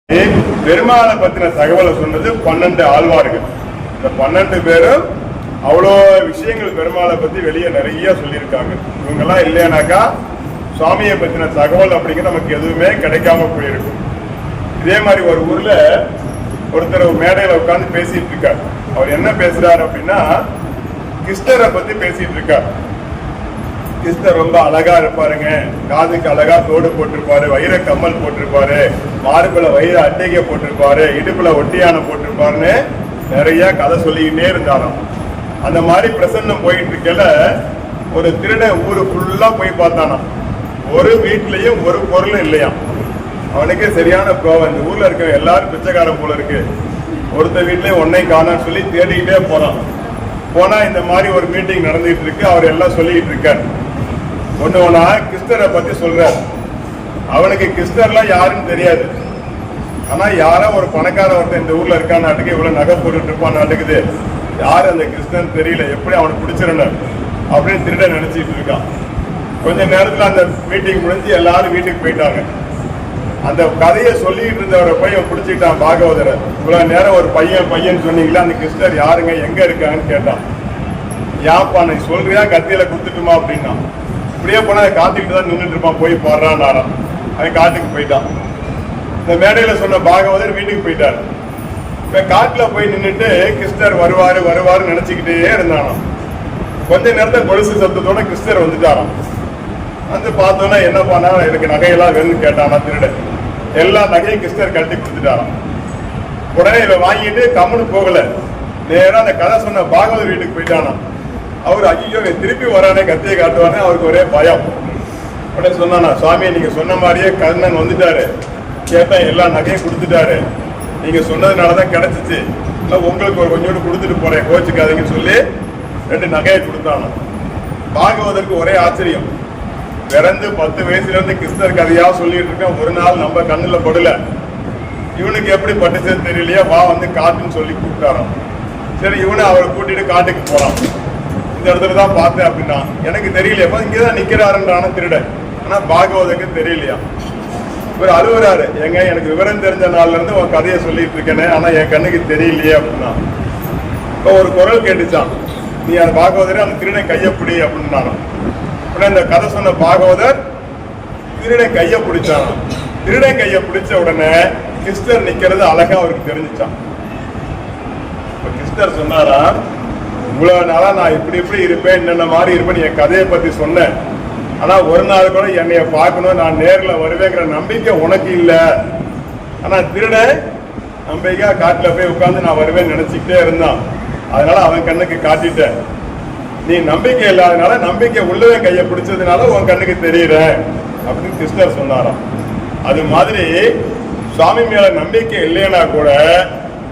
பெருமாளை பத்தின தகவலை சொன்னது 12 ஆழ்வார்கள். இந்த 12 பேரும் அவ்வளோ விஷயங்கள் பெருமாளை பத்தி வெளியே நிறைய சொல்லியிருக்காங்க. இவங்கெல்லாம் இல்லையானாக்கா சுவாமியை பத்தின தகவல் அப்படிங்கிற நமக்கு எதுவுமே கிடைக்காம போயிருக்கும். இதே மாதிரி ஒரு ஊர்ல ஒருத்தர் மேடையில உட்காந்து பேசிட்டு இருக்கார். அவர் என்ன பேசுறாரு அப்படின்னா கிருஷ்ணரை பத்தி பேசிட்டு இருக்கார். கிருஷ்ணர் ரொம்ப அழகா இருப்பாருங்க, காதுக்கு அழகா தோடு போட்டிருப்பாரு, வைர கம்மல் போட்டிருப்பாரு, மார்புல வைர அட்டைகை போட்டிருப்பாரு, இடுப்புல ஒட்டியான போட்டிருப்பாருன்னு நிறைய கதை சொல்லிக்கிட்டே இருந்தாராம். அந்த மாதிரி பிரசன்னம் போயிட்டு இருக்கல ஒரு திருடன் ஊரு ஃபுல்லா போய் பார்த்தானா. ஒரு வீட்லயும் ஒரு பொருளும் இல்லையா. அவனுக்கு சரியான கோவம். இந்த ஊர்ல இருக்க எல்லாரும் பிச்சைக்காரன் போல இருக்கு, ஒருத்த வீட்லயும் ஒன்னை காணான்னு சொல்லி தேடிக்கிட்டே போறான். போனா இந்த மாதிரி ஒரு மீட்டிங் நடந்துட்டு இருக்கு. அவர் எல்லாம் சொல்லிட்டு இருக்காரு. ஒண்ணு கிருஷ்ணரை பத்தி சொல்றார். அவனுக்கு கிருஷ்ணர்லாம் யாருன்னு தெரியாது. ஆனா யாரோ ஒரு பணக்கார ஒருத்தன் இந்த ஊர்ல இருக்கா நாட்டுக்கு இவ்வளவு நகை போட்டுட்டு இருப்பான் நாட்டுக்குது, யாரு அந்த கிருஷ்ணன் தெரியல, எப்படி அவனுக்கு பிடிச்சிருந்தார் அப்படின்னு திருட நினைச்சிட்டு இருக்கான். கொஞ்ச நேரத்துல அந்த மீட்டிங் முடிஞ்சு எல்லாரும் வீட்டுக்கு போயிட்டாங்க. அந்த கதையை சொல்லிட்டு இருந்தவரை போய் பிடிச்சிக்கிட்டான் பாகவதரை. இவ்வளவு நேரம் ஒரு பையன் சொன்னீங்களா, அந்த கிருஷ்ணர் யாருங்க, எங்க இருக்காங்கன்னு கேட்டான். யாப்பா நீ சொல்றியா, கத்தியில குத்துட்டுமா அப்படின்னா. இப்படியே போனா அதை காத்துக்கிட்டு தான் நின்றுட்டு இருப்பான், போய் போடுறான் நாரான். அவன் காட்டுக்கு போயிட்டான். இந்த மேடையில சொன்ன பாகவதர் வீட்டுக்கு போயிட்டார். இப்ப காட்டுல போய் நின்றுட்டு கிருஷ்ணர் வருவாரு நினைச்சுக்கிட்டே இருந்தானோ. கொஞ்ச நேரத்தை கொலுசு சத்தத்தோட கிருஷ்ணர் வந்துட்டாராம். வந்து பார்த்தோன்னா என்ன பண்ணா, எனக்கு நகையெல்லாம் வேணும்னு கேட்டானா திருடன். எல்லா நகையும் கிருஷ்ணர் கட்டி கொடுத்துட்டாராம். உடனே இவன் வாங்கிட்டு கம்முன்னு போகல, நேரம் அந்த கதை சொன்ன பாகவதர் வீட்டுக்கு போயிட்டானா. அவர் ஐயோ திருப்பி வரானே, கத்தியை காட்டுவானே, அவருக்கு ஒரே பயம். உடனே சொன்னானா, சுவாமி நீங்க சொன்ன மாதிரியே கர்ணன் வந்துட்டாரு, கேட்டா எல்லா நகையும் கொடுத்துட்டாரு, நீங்க சொன்னதுனாலதான் கிடைச்சிச்சு, இல்லை உங்களுக்கு ஒரு கொஞ்சோண்டு கொடுத்துட்டு போறேன், கோச்சுக்காதீங்கன்னு சொல்லி 2 நகையை கொடுத்தானோ. பாகவதற்கு ஒரே ஆச்சரியம். பிறந்து 10 வயசுல இருந்து கிருஷ்ணர் கதையா சொல்லிட்டு இருக்கேன், ஒரு நாள் நம்ம கண்ணுல படல, இவனுக்கு எப்படி பட்டுச்சது தெரியலையா, வா வந்து காட்டுன்னு சொல்லி கூப்பிட்டாராம். சரி இவனை அவரை கூட்டிட்டு காட்டுக்கு போறான். இந்த இடத்துல தான் பார்த்தேன் அப்படின்னா, எனக்கு தெரியலையா, இங்கதான் நிக்கிறாருன்றான திருடன். ஆனா பாகவதற்கு தெரியலையா. இவர் அழுவுறாரு, எங்க எனக்கு விவரம் தெரிஞ்ச நாள்ல இருந்து உன் கதையை சொல்லிட்டு இருக்கேனே, ஆனா என் கண்ணுக்கு தெரியலையே அப்படின்னா. இப்போ ஒரு குரல் கேட்டுச்சான், நீ அந்த பாகவதரை அந்த திருடன் கையப்பிடி அப்படின்னாலும். உடனே இந்த கதை சொன்ன பாகவதர் திருடன் கையை பிடிச்சான். திருடன் கையை பிடிச்ச உடனே கிருஷ்ணர் நிக்கிறது அழகா அவருக்கு தெரிஞ்சிச்சான். இப்ப கிருஷ்ணர் சொன்னாரா, இவ்வளவு நாளா நான் இப்படி இருப்பேன், என்னென்ன மாதிரி இருப்பேன், என் கதையை பத்தி சொன்னேன், ஆனா ஒரு நாள் கூட என்னைய பார்க்கணும், நான் நேர்ல வருவேங்கிற நம்பிக்கை உனக்கு இல்ல. ஆனா திருடன் நம்பிக்கையா காட்டுல போய் உட்கார்ந்து நான் வருவேன்னு நினைச்சுக்கிட்டே இருந்தான். அதனால அவன் கண்ணுக்கு காட்டிட்டேன். நீ நம்பிக்கை இல்லாதனால, நம்பிக்கை உள்ளவன் கையை பிடிச்சதுனால உன் கண்ணுக்கு தெரியற அப்படின்னு கிருஷ்ணர் சொன்னாராம். அது மாதிரி சுவாமி மேல நம்பிக்கை இல்லைன்னா கூட,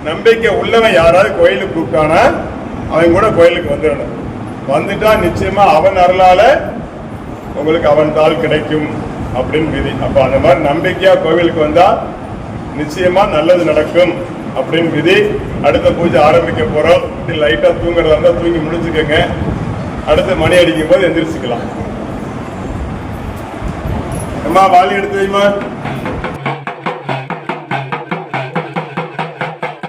நம்பிக்கை உள்ளவன் யாராவது கோயிலுக்கு கூப்பிட்டானா அவன் கூட கோயிலுக்கு வந்துடணும். வந்துட்டா நிச்சயமா அவன் அருளால உங்களுக்கு அவன் தாள் கிடைக்கும் அப்படின்னு விதி. அப்ப அந்த மாதிரி நம்பிக்கையா கோவிலுக்கு வந்தா நிச்சயமா நல்லது நடக்கும் அப்படின்னு விதி. அடுத்த பூஜை ஆரம்பிக்க போறோம். லைட்டா தூங்குறதா இருந்தா தூங்கி முடிச்சுக்கோங்க. அடுத்த மணி அடிக்கும் போது எந்திரிச்சுக்கலாம். அம்மா வாலி எடுத்து வைமா.